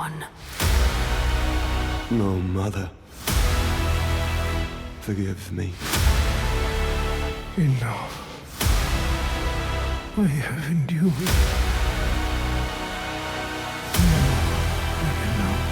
one. No, Mother. Forgive me. Enough. I have endured. More than enough.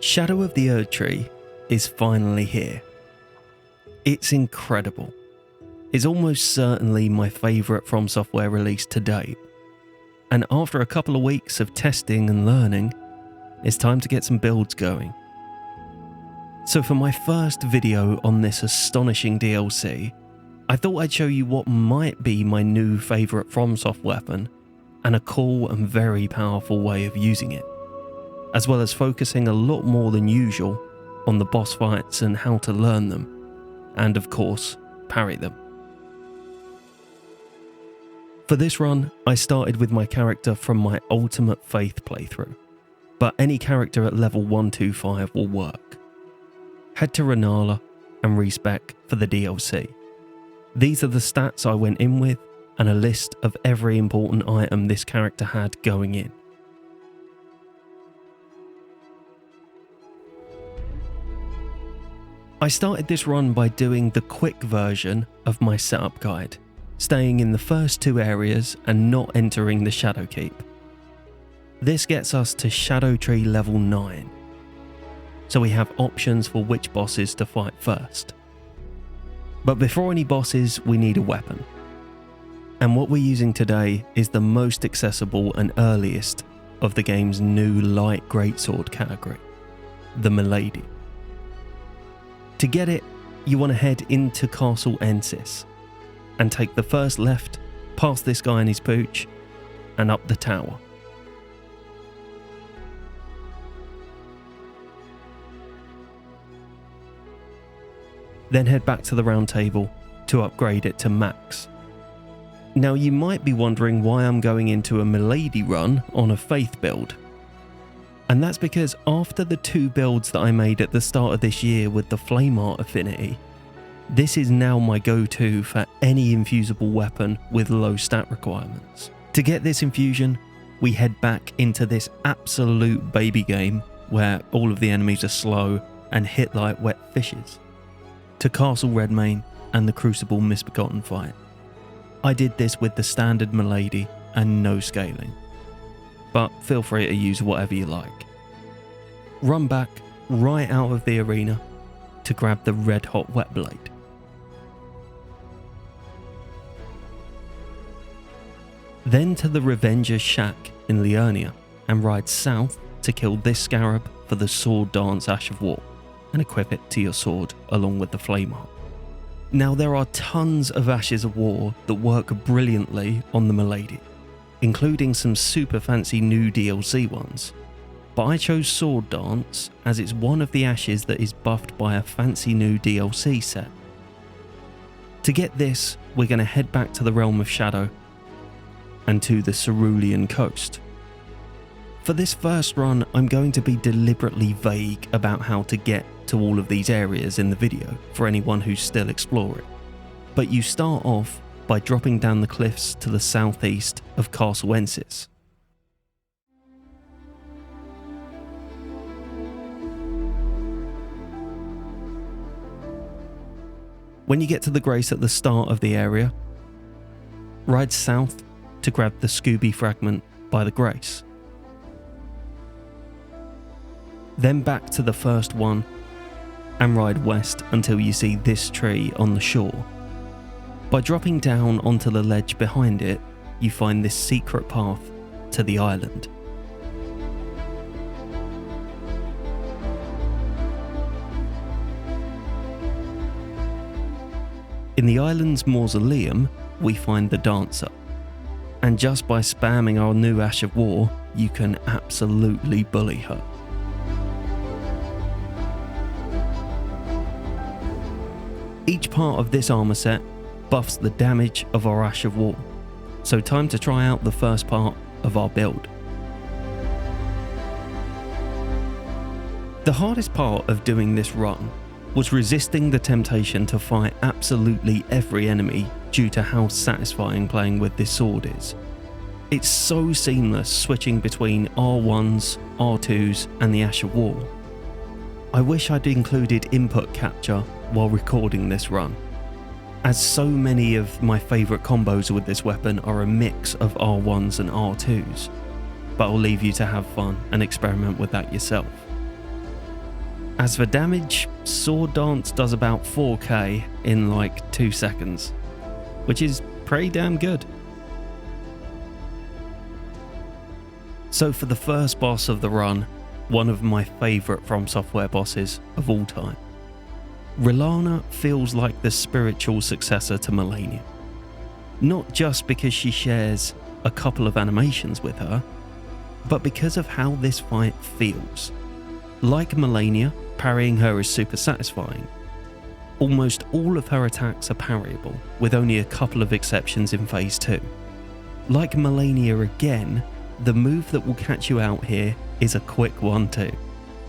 Shadow of the Erdtree is finally here. It's incredible. It's almost certainly my favourite FromSoftware release to date. And after a couple of weeks of testing and learning, it's time to get some builds going. So for my first video on this astonishing DLC, I thought I'd show you what might be my new favourite FromSoft weapon and a cool and very powerful way of using it, as well as focusing a lot more than usual on the boss fights and how to learn them, and of course, parry them. For this run, I started with my character from my Ultimate Faith playthrough, but any character at level 125 will work. Head to Renala and respec for the DLC. These are the stats I went in with and a list of every important item this character had going in. I started this run by doing the quick version of my setup guide, staying in the first two areas and not entering the Shadow Keep. This gets us to Shadow Tree level 9, so we have options for which bosses to fight first. But before any bosses, we need a weapon. And what we're using today is the most accessible and earliest of the game's new light greatsword category, the Milady. To get it, you want to head into Castle Ensis and take the first left, past this guy and his pooch, and up the tower. Then head back to the round table to upgrade it to max. Now you might be wondering why I'm going into a Milady run on a Faith build. And that's because after the two builds that I made at the start of this year with the Flame Art affinity, this is now my go-to for any infusible weapon with low stat requirements. To get this infusion, we head back into this absolute baby game where all of the enemies are slow and hit like wet fishes, to Castle Redmane and the Crucible Misbegotten fight. I did this with the standard Milady and no scaling, but feel free to use whatever you like. Run back right out of the arena to grab the red hot wet blade. Then to the Revenger's Shack in Liurnia and ride south to kill this scarab for the Sword Dance Ash of War and equip it to your sword along with the Flame Art. Now there are tons of Ashes of War that work brilliantly on the Milady, including some super fancy new DLC ones, but I chose Sword Dance as it's one of the ashes that is buffed by a fancy new DLC set. To get this, we're going to head back to the Realm of Shadow and to the Cerulean Coast. For this first run, I'm going to be deliberately vague about how to get to all of these areas in the video for anyone who's still exploring. But you start off by dropping down the cliffs to the southeast of Castle Ensis. When you get to the Grace at the start of the area, ride south to grab the Scooby fragment by the Grace. Then back to the first one and ride west until you see this tree on the shore. By dropping down onto the ledge behind it, you find this secret path to the island. In the island's mausoleum, we find the dancer. And just by spamming our new Ash of War, you can absolutely bully her. Each part of this armor set buffs the damage of our Ash of War, so time to try out the first part of our build. The hardest part of doing this run was resisting the temptation to fight absolutely every enemy due to how satisfying playing with this sword is. It's so seamless switching between R1s, R2s and the Ash of War. I wish I'd included input capture while recording this run, as so many of my favourite combos with this weapon are a mix of R1s and R2s, but I'll leave you to have fun and experiment with that yourself. As for damage, Sword Dance does about 4k in like 2 seconds, which is pretty damn good. So for the first boss of the run, one of my favourite FromSoftware bosses of all time. Rellana feels like the spiritual successor to Milady. Not just because she shares a couple of animations with her, but because of how this fight feels. Like Milady, parrying her is super satisfying. Almost all of her attacks are parryable, with only a couple of exceptions in phase 2. Like Milady again, the move that will catch you out here is a quick 1-2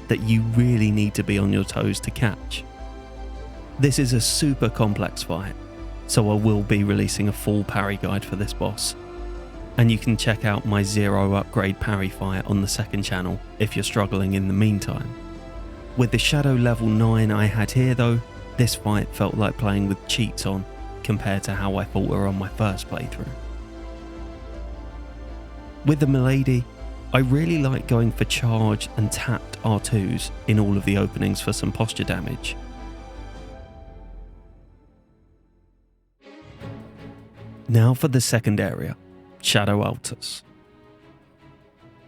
that you really need to be on your toes to catch. This is a super complex fight, so I will be releasing a full parry guide for this boss, and you can check out my 0 upgrade parry fight on the second channel if you're struggling in the meantime. With the Shadow level 9 I had here though, this fight felt like playing with cheats on compared to how I fought her on my first playthrough. With the Milady, I really like going for charged and tapped R2s in all of the openings for some posture damage. Now for the second area, Shadow Altars.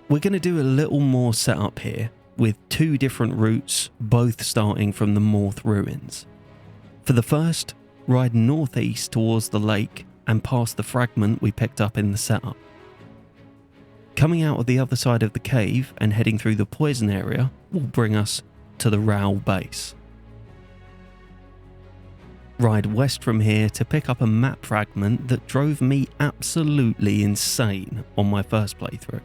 We're going to do a little more setup here, with 2 different routes, both starting from the Morth ruins. For the first, ride northeast towards the lake and past the fragment we picked up in the setup. Coming out of the other side of the cave and heading through the poison area will bring us to the Rao base. Ride west from here to pick up a map fragment that drove me absolutely insane on my first playthrough.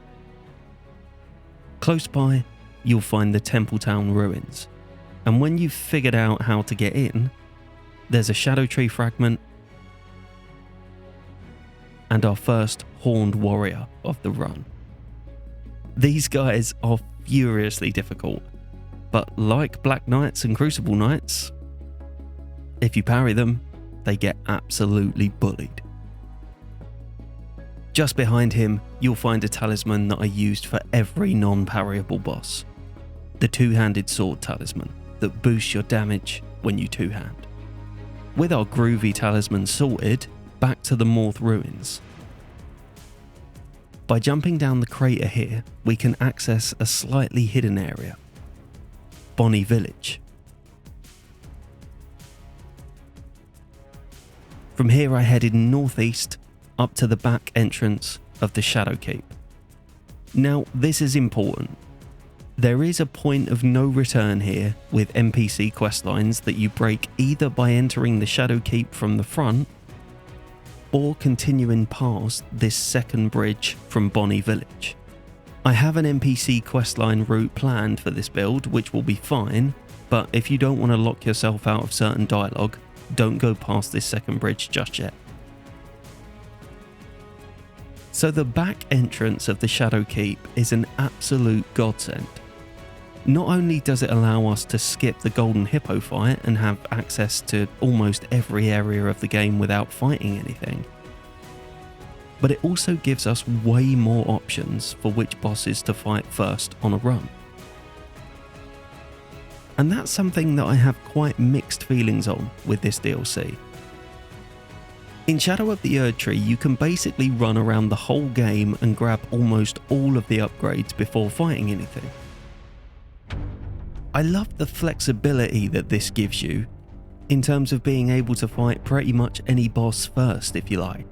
Close by, you'll find the Templetown ruins, and when you've figured out how to get in, there's a Shadow Tree fragment and our first Horned Warrior of the run. These guys are furiously difficult, but like Black Knights and Crucible Knights, if you parry them, they get absolutely bullied. Just behind him, you'll find a talisman that I used for every non-parryable boss. The two-handed sword talisman that boosts your damage when you two-hand. With our groovy talisman sorted, back to the Morth ruins. By jumping down the crater here, we can access a slightly hidden area, Bonnie Village. From here I headed northeast up to the back entrance of the Shadow Keep. Now this is important. There is a point of no return here with NPC questlines that you break either by entering the Shadow Keep from the front or continuing past this second bridge from Bonnie Village. I have an NPC questline route planned for this build, which will be fine, but if you don't want to lock yourself out of certain dialogue, don't go past this second bridge just yet. So the back entrance of the Shadow Keep is an absolute godsend. Not only does it allow us to skip the Golden Hippo fight and have access to almost every area of the game without fighting anything, but it also gives us way more options for which bosses to fight first on a run. And that's something that I have quite mixed feelings on with this DLC. In Shadow of the Erdtree, you can basically run around the whole game and grab almost all of the upgrades before fighting anything. I love the flexibility that this gives you in terms of being able to fight pretty much any boss first if you like.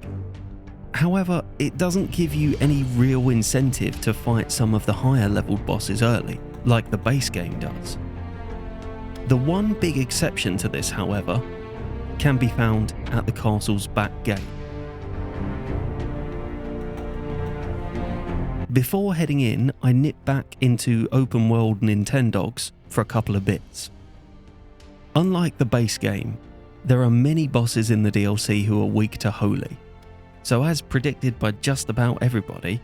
However, it doesn't give you any real incentive to fight some of the higher leveled bosses early, like the base game does. The one big exception to this, however, can be found at the castle's back gate. Before heading in, I nip back into open world Nintendogs for a couple of bits. Unlike the base game, there are many bosses in the DLC who are weak to holy. So as predicted by just about everybody,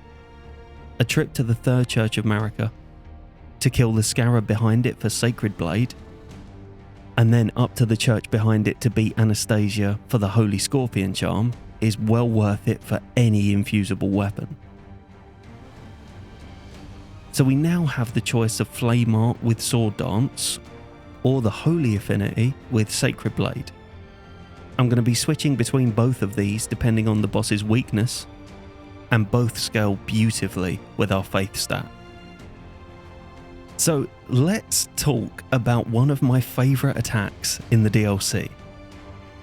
a trip to the Third Church of Marika to kill the scarab behind it for Sacred Blade, and then up to the church behind it to beat Anastasia for the Holy Scorpion Charm is well worth it for any infusible weapon. So we now have the choice of Flame Art with Sword Dance, or the Holy Affinity with Sacred Blade. I'm going to be switching between both of these depending on the boss's weakness, and both scale beautifully with our faith stat. So let's talk about one of my favourite attacks in the DLC,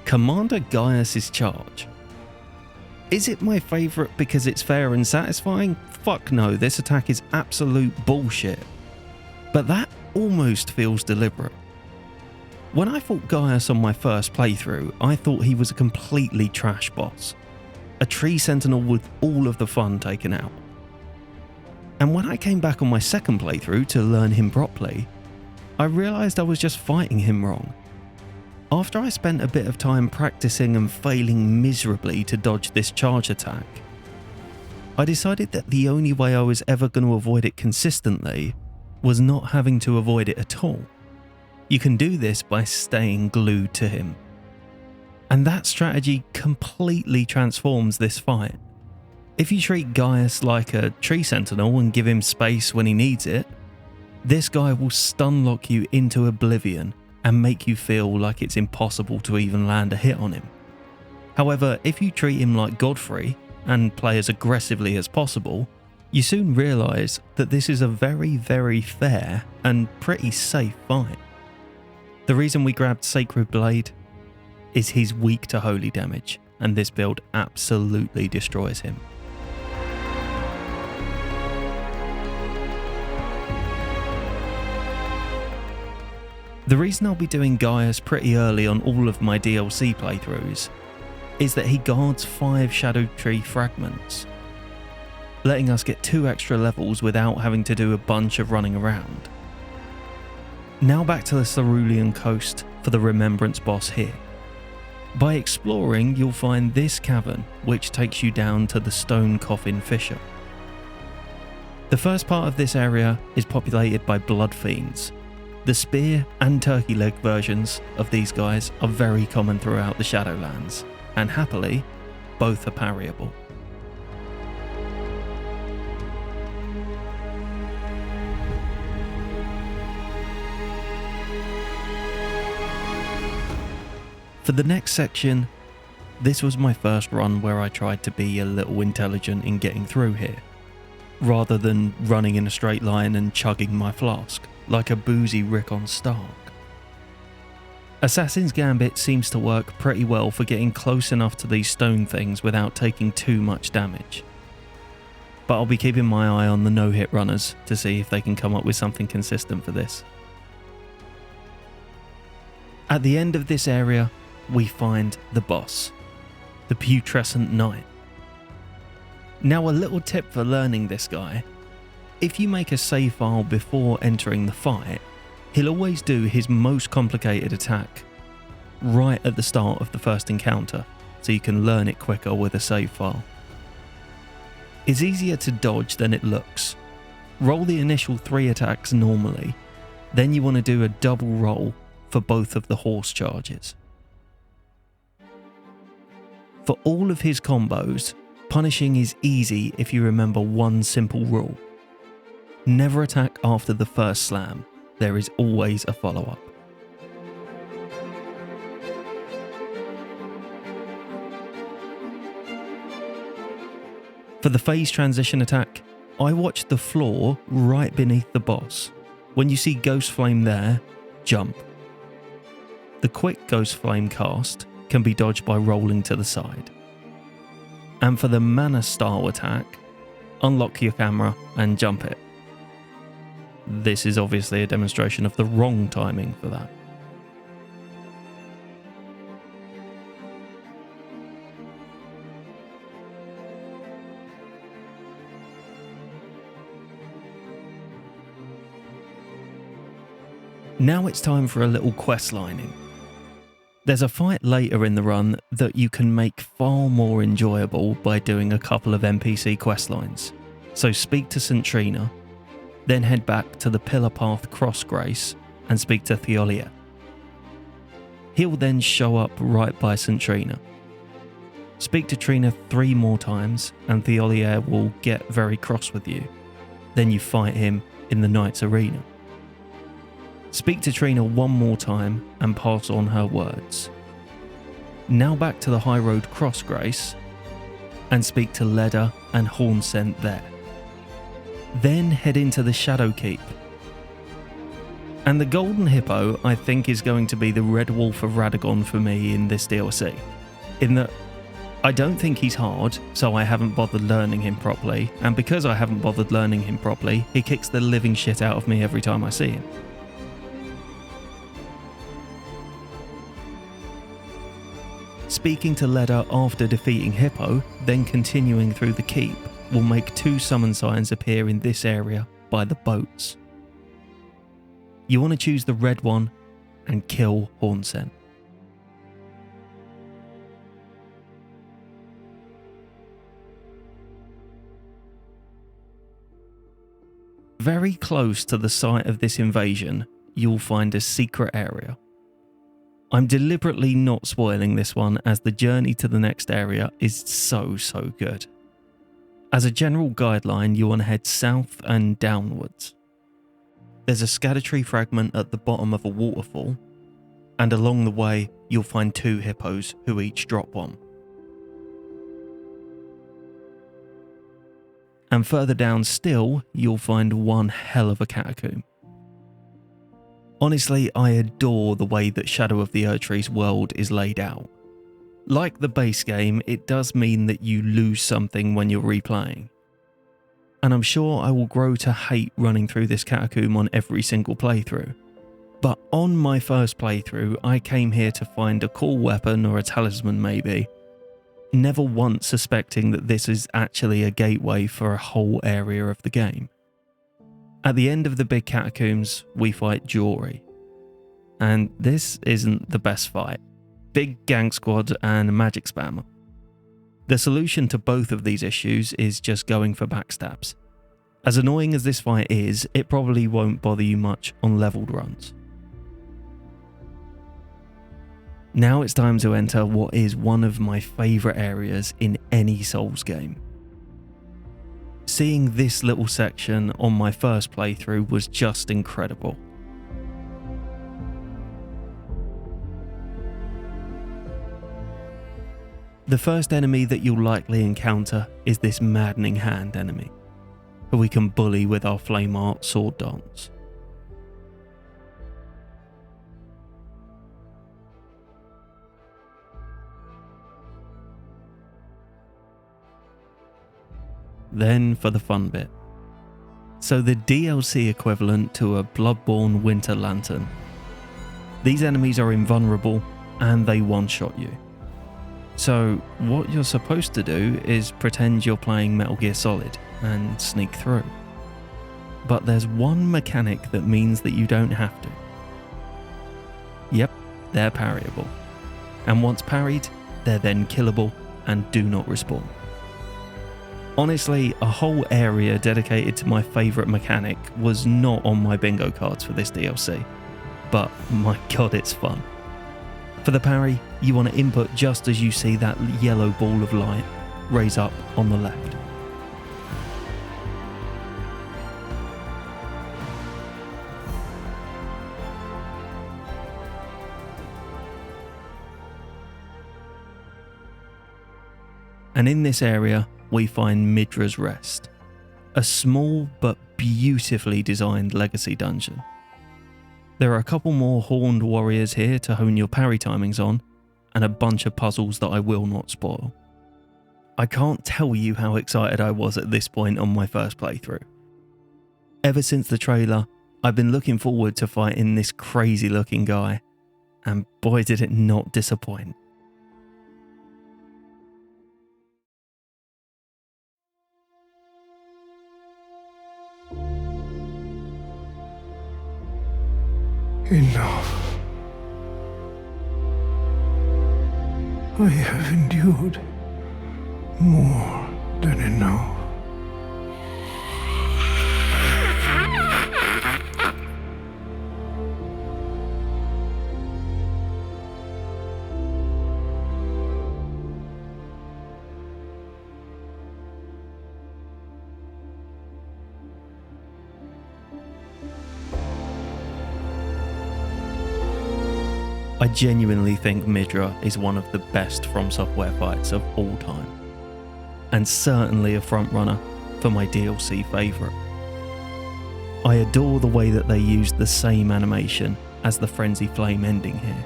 Commander Gaius' Charge. Is it my favourite because it's fair and satisfying? Fuck no, this attack is absolute bullshit. But that almost feels deliberate. When I fought Gaius on my first playthrough, I thought he was a completely trash boss. A tree sentinel with all of the fun taken out. And when I came back on my second playthrough to learn him properly, I realised I was just fighting him wrong. After I spent a bit of time practicing and failing miserably to dodge this charge attack, I decided that the only way I was ever going to avoid it consistently was not having to avoid it at all. You can do this by staying glued to him. And that strategy completely transforms this fight. If you treat Gaius like a tree sentinel and give him space when he needs it, this guy will stun lock you into oblivion and make you feel like it's impossible to even land a hit on him. However, if you treat him like Godfrey and play as aggressively as possible, you soon realise that this is a very, very fair and pretty safe fight. The reason we grabbed Sacred Blade is he's weak to holy damage, and this build absolutely destroys him. The reason I'll be doing Gaius pretty early on all of my DLC playthroughs is that he guards 5 Shadow Tree fragments, letting us get 2 extra levels without having to do a bunch of running around. Now back to the Cerulean Coast for the Remembrance boss here. By exploring, you'll find this cavern, which takes you down to the Stone Coffin Fissure. The first part of this area is populated by blood fiends. The spear and turkey leg versions of these guys are very common throughout the Shadowlands, and happily, both are parryable. For the next section, this was my first run where I tried to be a little intelligent in getting through here, rather than running in a straight line and chugging my flask like a boozy Rickon Stark. Assassin's Gambit seems to work pretty well for getting close enough to these stone things without taking too much damage. But I'll be keeping my eye on the no-hit runners to see if they can come up with something consistent for this. At the end of this area, we find the boss, the Putrescent Knight. Now, a little tip for learning this guy: if you make a save file before entering the fight, he'll always do his most complicated attack right at the start of the first encounter, so you can learn it quicker with a save file. It's easier to dodge than it looks. Roll the initial 3 attacks normally, then you want to do a double roll for both of the horse charges. For all of his combos, punishing is easy if you remember one simple rule. Never attack after the first slam, there is always a follow-up. For the phase transition attack, I watched the floor right beneath the boss. When you see Ghost Flame there, jump. The quick Ghost Flame cast can be dodged by rolling to the side. And for the mana style attack, unlock your camera and jump it. This is obviously a demonstration of the wrong timing for that. Now it's time for a little quest lining. There's a fight later in the run that you can make far more enjoyable by doing a couple of NPC quest lines. So speak to St. Trina, then head back to the Pillar Path Crossgrace and speak to Theolia. He'll then show up right by St. Trina. Speak to Trina 3 more times and Theolia will get very cross with you. Then you fight him in the Knight's Arena. Speak to Trina 1 more time and pass on her words. Now back to the High Road Crossgrace and speak to Leda and Hornsent there. Then head into the Shadow Keep. And the Golden Hippo I think is going to be the Red Wolf of Radagon for me in this DLC. In that I don't think he's hard, so I haven't bothered learning him properly, and because I haven't bothered learning him properly, he kicks the living shit out of me every time I see him. Speaking to Leda after defeating Hippo, then continuing through the keep, will make 2 summon signs appear in this area by the boats. You want to choose the red one and kill Hornsent. Very close to the site of this invasion, you'll find a secret area. I'm deliberately not spoiling this one as the journey to the next area is so good. As a general guideline, you want to head south and downwards. There's a scatter tree fragment at the bottom of a waterfall, and along the way you'll find 2 hippos who each drop one. And further down still, you'll find one hell of a catacomb. Honestly, I adore the way that Shadow of the Erdtree's world is laid out. Like the base game, it does mean that you lose something when you're replaying. And I'm sure I will grow to hate running through this catacomb on every single playthrough. But on my first playthrough, I came here to find a cool weapon or a talisman maybe, never once suspecting that this is actually a gateway for a whole area of the game. At the end of the big catacombs, we fight Jory. And this isn't the best fight. Big gang squad and a magic spammer. The solution to both of these issues is just going for backstabs. As annoying as this fight is, it probably won't bother you much on leveled runs. Now it's time to enter what is one of my favourite areas in any Souls game. Seeing this little section on my first playthrough was just incredible. The first enemy that you'll likely encounter is this maddening hand enemy, who we can bully with our flame art sword dance. Then for the fun bit. So the DLC equivalent to a Bloodborne Winter Lantern. These enemies are invulnerable and they one-shot you. So what you're supposed to do is pretend you're playing Metal Gear Solid and sneak through. But there's one mechanic that means that you don't have to. Yep, they're parryable. And once parried, they're then killable and do not respawn. Honestly, a whole area dedicated to my favourite mechanic was not on my bingo cards for this DLC, but my god it's fun. For the parry, you want to input just as you see that yellow ball of light raise up on the left. And in this area, we find Midra's Rest, a small but beautifully designed legacy dungeon. There are a couple more horned warriors here to hone your parry timings on, and a bunch of puzzles that I will not spoil. I can't tell you how excited I was at this point on my first playthrough. Ever since the trailer, I've been looking forward to fighting this crazy looking guy, and boy did it not disappoint. Enough. I have endured more than enough. I genuinely think Midra is one of the best FromSoftware fights of all time, and certainly a frontrunner for my DLC favourite. I adore the way that they used the same animation as the Frenzy Flame ending here.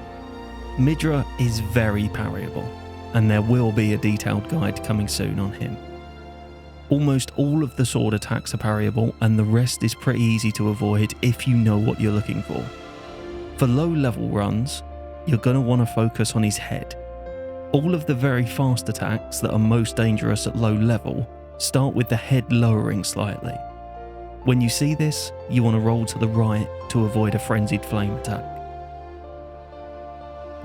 Midra is very parryable, and there will be a detailed guide coming soon on him. Almost all of the sword attacks are parryable, and the rest is pretty easy to avoid if you know what you're looking for. For low level runs, you're going to want to focus on his head. All of the very fast attacks that are most dangerous at low level start with the head lowering slightly. When you see this, you want to roll to the right to avoid a frenzied flame attack.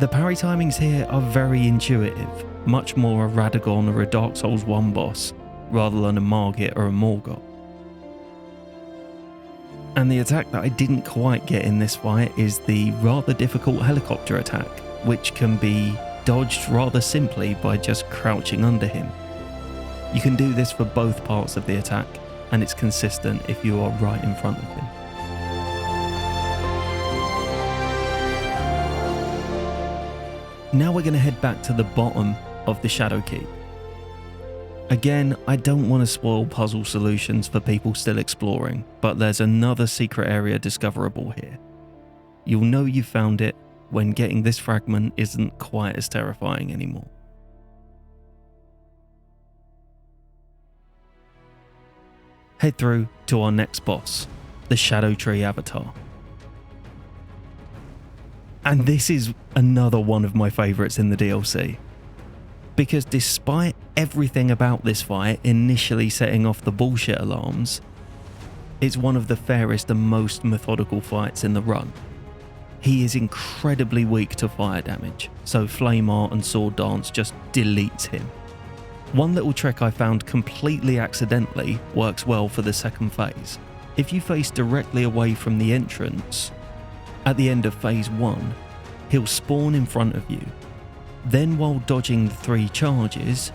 The parry timings here are very intuitive, much more a Radagon or a Dark Souls 1 boss, rather than a Margit or a Morgott. And the attack that I didn't quite get in this fight is the rather difficult helicopter attack, which can be dodged rather simply by just crouching under him. You can do this for both parts of the attack, and it's consistent if you are right in front of him. Now we're going to head back to the bottom of the Shadow Keep. Again, I don't want to spoil puzzle solutions for people still exploring, but there's another secret area discoverable here. You'll know you found it when getting this fragment isn't quite as terrifying anymore. Head through to our next boss, the Erdtree avatar. And this is another one of my favourites in the DLC. Because despite everything about this fight initially setting off the bullshit alarms, it's one of the fairest and most methodical fights in the run. He is incredibly weak to fire damage, so Flame Art and Sword Dance just deletes him. One little trick I found completely accidentally works well for the second phase. If you face directly away from the entrance, at the end of phase 1, he'll spawn in front of you. Then while dodging the 3 charges,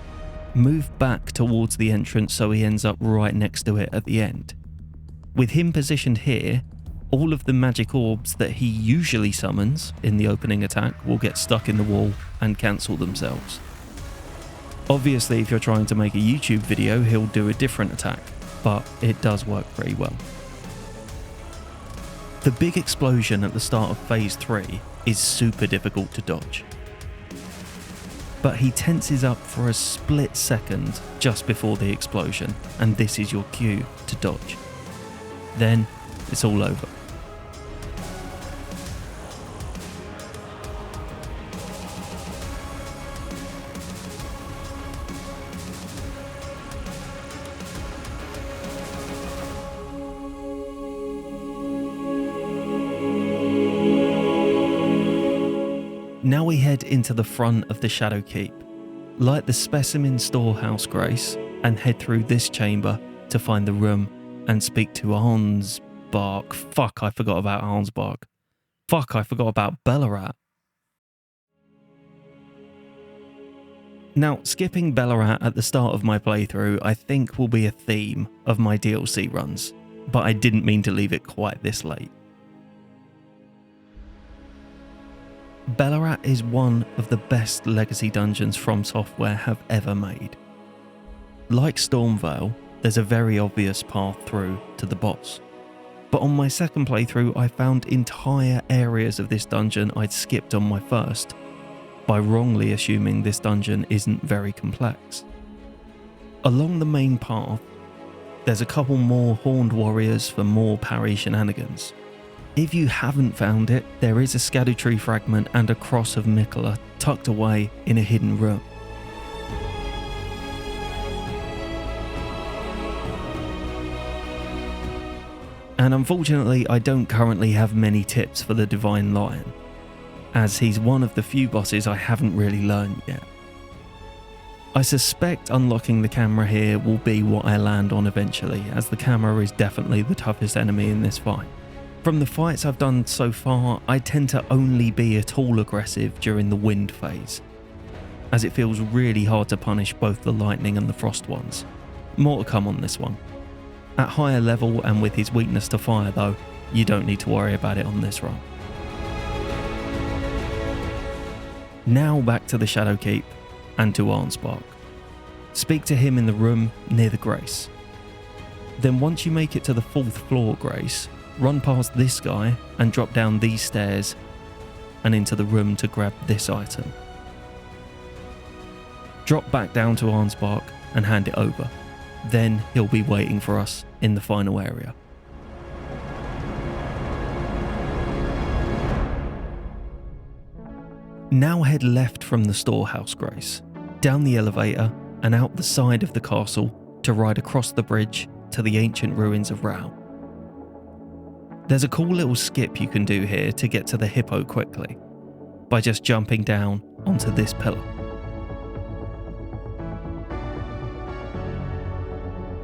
move back towards the entrance so he ends up right next to it at the end. With him positioned here, all of the magic orbs that he usually summons in the opening attack will get stuck in the wall and cancel themselves. Obviously, if you're trying to make a YouTube video, he'll do a different attack, but it does work pretty well. The big explosion at the start of phase 3 is super difficult to dodge. But he tenses up for a split second just before the explosion, and this is your cue to dodge. Then it's all over. Now we head into the front of the Shadow Keep, light the Specimen Storehouse Grace, and head through this chamber to find the room and speak to Arnsbark. Fuck, I forgot about Arnsbark. Fuck, I forgot about Bellarat. Now, skipping Bellarat at the start of my playthrough I think will be a theme of my DLC runs, but I didn't mean to leave it quite this late. Bellarat is one of the best legacy dungeons FromSoftware have ever made. Like Stormvale, there's a very obvious path through to the boss. But on my second playthrough, I found entire areas of this dungeon I'd skipped on my first, by wrongly assuming this dungeon isn't very complex. Along the main path, there's a couple more horned warriors for more parry shenanigans. If you haven't found it, there is a Erdtree fragment and a cross of Mikola tucked away in a hidden room. And unfortunately, I don't currently have many tips for the Divine Lion, as he's one of the few bosses I haven't really learned yet. I suspect unlocking the camera here will be what I land on eventually, as the camera is definitely the toughest enemy in this fight. From the fights I've done so far, I tend to only be at all aggressive during the wind phase, as it feels really hard to punish both the lightning and the frost ones. More to come on this one. At higher level and with his weakness to fire though, you don't need to worry about it on this run. Now back to the Shadowkeep and to Arnspark. Speak to him in the room near the Grace. Then once you make it to the 4th floor Grace, run past this guy and drop down these stairs and into the room to grab this item. Drop back down to Arnspark and hand it over. Then he'll be waiting for us in the final area. Now head left from the storehouse Grace, down the elevator and out the side of the castle to ride across the bridge to the ancient ruins of Rao. There's a cool little skip you can do here to get to the hippo quickly, by just jumping down onto this pillar.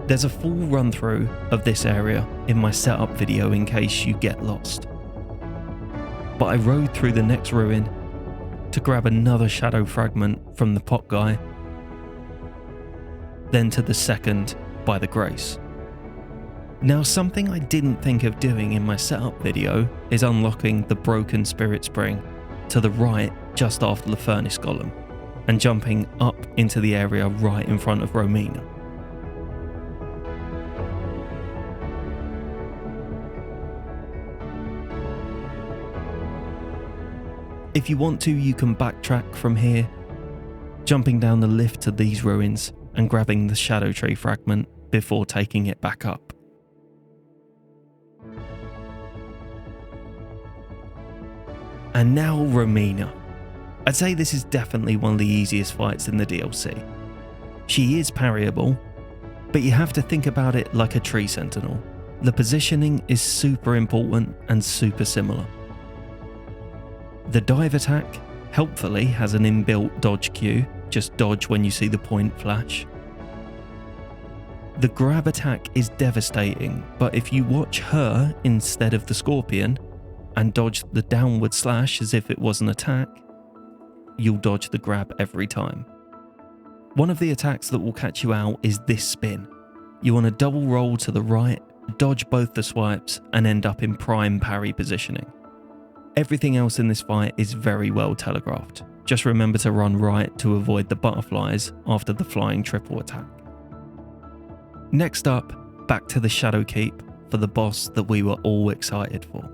There's a full run through of this area in my setup video in case you get lost. But I rode through the next ruin to grab another shadow fragment from the pot guy, then to the second by the Grace. Now, something I didn't think of doing in my setup video is unlocking the broken spirit spring to the right just after the furnace golem and jumping up into the area right in front of Romina. If you want to, you can backtrack from here, jumping down the lift to these ruins and grabbing the Erdtree fragment before taking it back up. And now Romina. I'd say this is definitely one of the easiest fights in the DLC. She is parryable, but you have to think about it like a tree sentinel. The positioning is super important and super similar. The dive attack, helpfully, has an inbuilt dodge cue, just dodge when you see the point flash. The grab attack is devastating, but if you watch her instead of the scorpion, and dodge the downward slash as if it was an attack, you'll dodge the grab every time. One of the attacks that will catch you out is this spin. You want to double roll to the right, dodge both the swipes, and end up in prime parry positioning. Everything else in this fight is very well telegraphed. Just remember to run right to avoid the butterflies after the flying triple attack. Next up, back to the Shadowkeep for the boss that we were all excited for.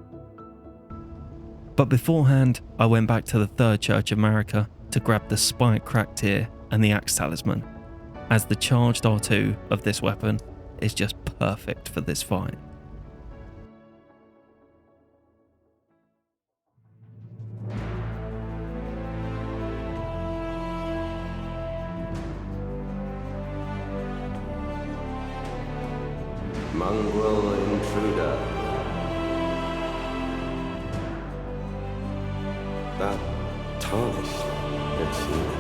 But beforehand, I went back to the Third Church of Marika to grab the Spike Cracked Tear and the Axe Talisman, as the charged R2 of this weapon is just perfect for this fight. Mongrel intruder. That tarnished, it seemed.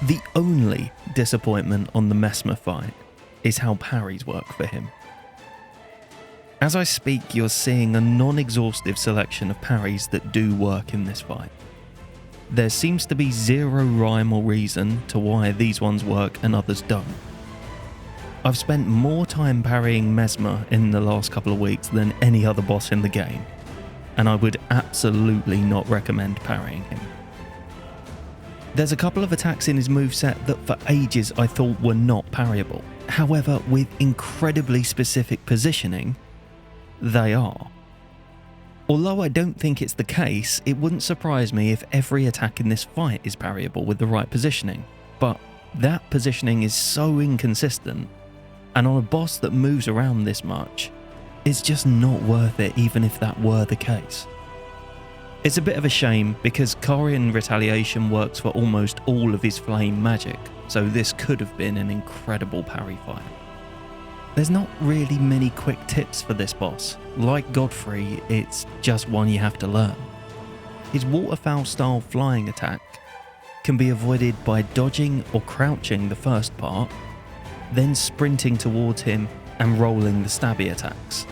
The only disappointment on the Messmer fight is how parries work for him. As I speak, you're seeing a non-exhaustive selection of parries that do work in this fight. There seems to be zero rhyme or reason to why these ones work and others don't. I've spent more time parrying Messmer in the last couple of weeks than any other boss in the game, and I would absolutely not recommend parrying him. There's a couple of attacks in his moveset that for ages I thought were not parryable. However, with incredibly specific positioning, they are. Although I don't think it's the case, it wouldn't surprise me if every attack in this fight is parryable with the right positioning. But that positioning is so inconsistent, and on a boss that moves around this much, it's just not worth it even if that were the case. It's a bit of a shame because Carian Retaliation works for almost all of his flame magic, so this could have been an incredible parry fight. There's not really many quick tips for this boss. Like Godfrey, it's just one you have to learn. His waterfowl style flying attack can be avoided by dodging or crouching the first part, then sprinting towards him and rolling the stabby attacks.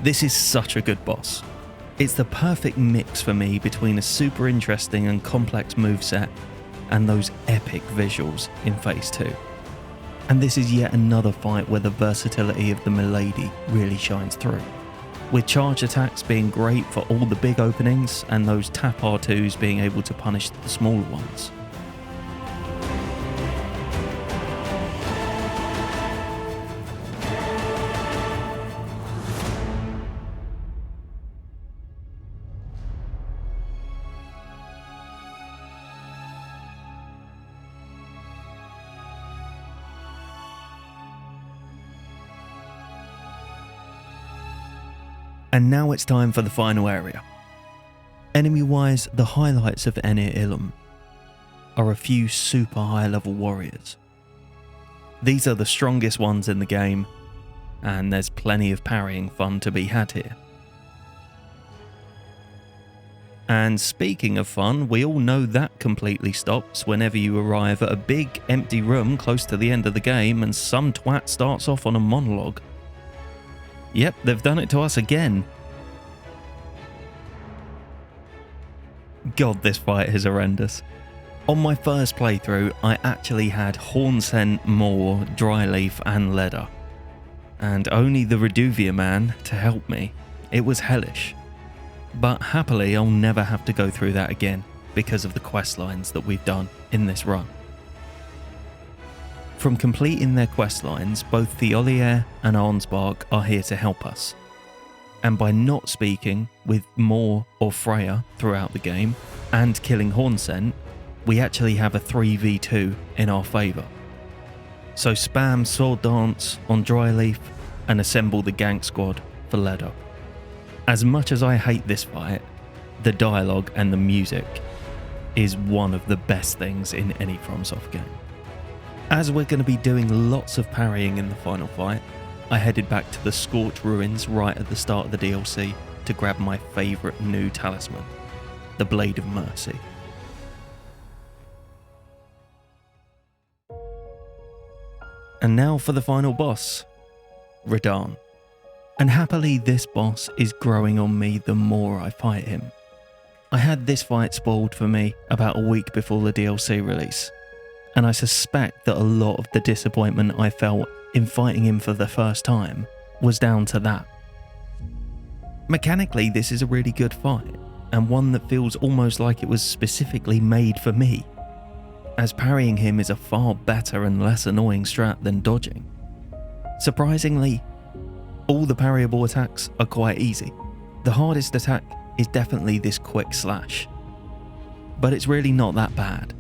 This is such a good boss. It's the perfect mix for me between a super interesting and complex moveset and those epic visuals in Phase 2. And this is yet another fight where the versatility of the Milady really shines through, with charge attacks being great for all the big openings and those tap R2s being able to punish the smaller ones. And now it's time for the final area. Enemy-wise, the highlights of Enir Ilum are a few super high-level warriors. These are the strongest ones in the game, and there's plenty of parrying fun to be had here. And speaking of fun, we all know that completely stops whenever you arrive at a big empty room close to the end of the game and some twat starts off on a monologue. Yep, they've done it to us again. God, this fight is horrendous. On my first playthrough, I actually had Hornsent, Moor, Dryleaf and Leder. And only the Reduvia man to help me. It was hellish. But happily, I'll never have to go through that again because of the quest lines that we've done in this run. From completing their quest lines, both Thiolier and Arnsbark are here to help us. And by not speaking with Moor or Freya throughout the game, and killing Hornsent, we actually have a 3v2 in our favour. So spam Sword Dance on Dryleaf and assemble the gank squad for Leder. As much as I hate this fight, the dialogue and the music is one of the best things in any FromSoft game. As we're going to be doing lots of parrying in the final fight, I headed back to the Scorch Ruins right at the start of the DLC to grab my favourite new talisman, the Blade of Mercy. And now for the final boss, Radahn. And happily this boss is growing on me the more I fight him. I had this fight spoiled for me about a week before the DLC release, and I suspect that a lot of the disappointment I felt in fighting him for the first time was down to that. Mechanically, this is a really good fight, and one that feels almost like it was specifically made for me, as parrying him is a far better and less annoying strat than dodging. Surprisingly, all the parryable attacks are quite easy. The hardest attack is definitely this quick slash, but it's really not that bad.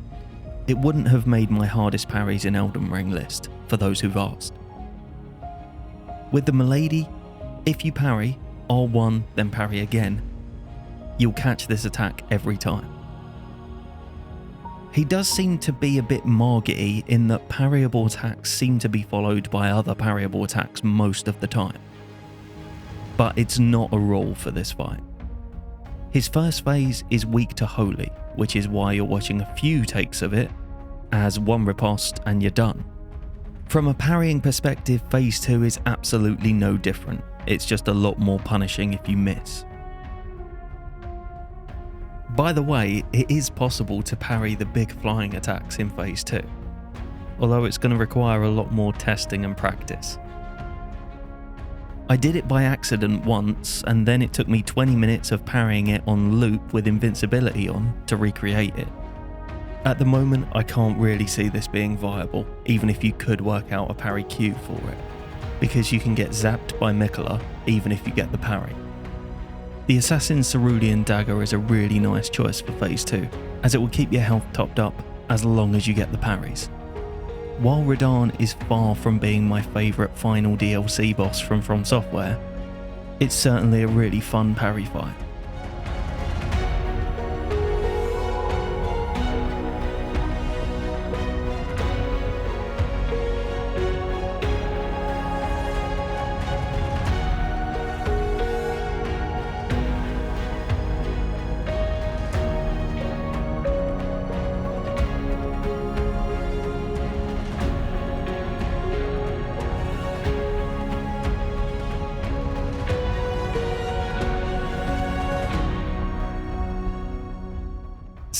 It wouldn't have made my hardest parries in Elden Ring list, for those who've asked. With the Milady, if you parry R1 then parry again, you'll catch this attack every time. He does seem to be a bit Margit-y in that parryable attacks seem to be followed by other parryable attacks most of the time. But it's not a rule for this fight. His first phase is weak to Holy, which is why you're watching a few takes of it, as one riposte and you're done. From a parrying perspective, phase 2 is absolutely no different. It's just a lot more punishing if you miss. By the way, it is possible to parry the big flying attacks in phase 2, although it's going to require a lot more testing and practice. I did it by accident once, and then it took me 20 minutes of parrying it on loop with invincibility on to recreate it. At the moment, I can't really see this being viable, even if you could work out a parry Q for it, because you can get zapped by Mikola even if you get the parry. The Assassin's Cerulean Dagger is a really nice choice for Phase 2, as it will keep your health topped up as long as you get the parries. While Radahn is far from being my favourite final DLC boss from FromSoftware, it's certainly a really fun parry fight.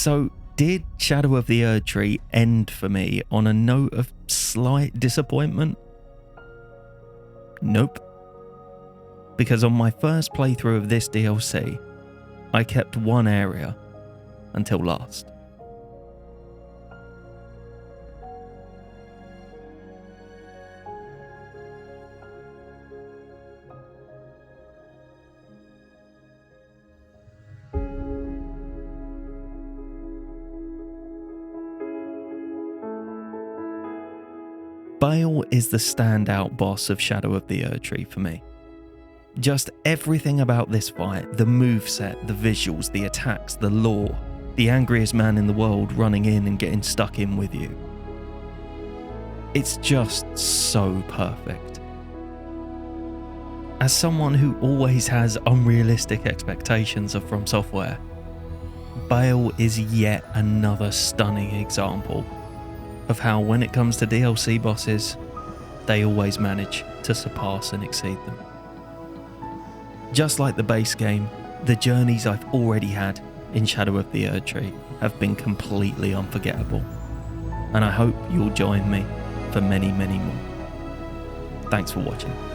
So, did Shadow of the Erdtree end for me on a note of slight disappointment? Nope. Because on my first playthrough of this DLC, I kept one area until last. Bale is the standout boss of Shadow of the Erdtree for me. Just everything about this fight, the moveset, the visuals, the attacks, the lore, the angriest man in the world running in and getting stuck in with you. It's just so perfect. As someone who always has unrealistic expectations of FromSoftware, Bale is yet another stunning example of how, when it comes to DLC bosses, they always manage to surpass and exceed them. Just like the base game, the journeys I've already had in Shadow of the Erdtree have been completely unforgettable, and I hope you'll join me for many, many more. Thanks for watching.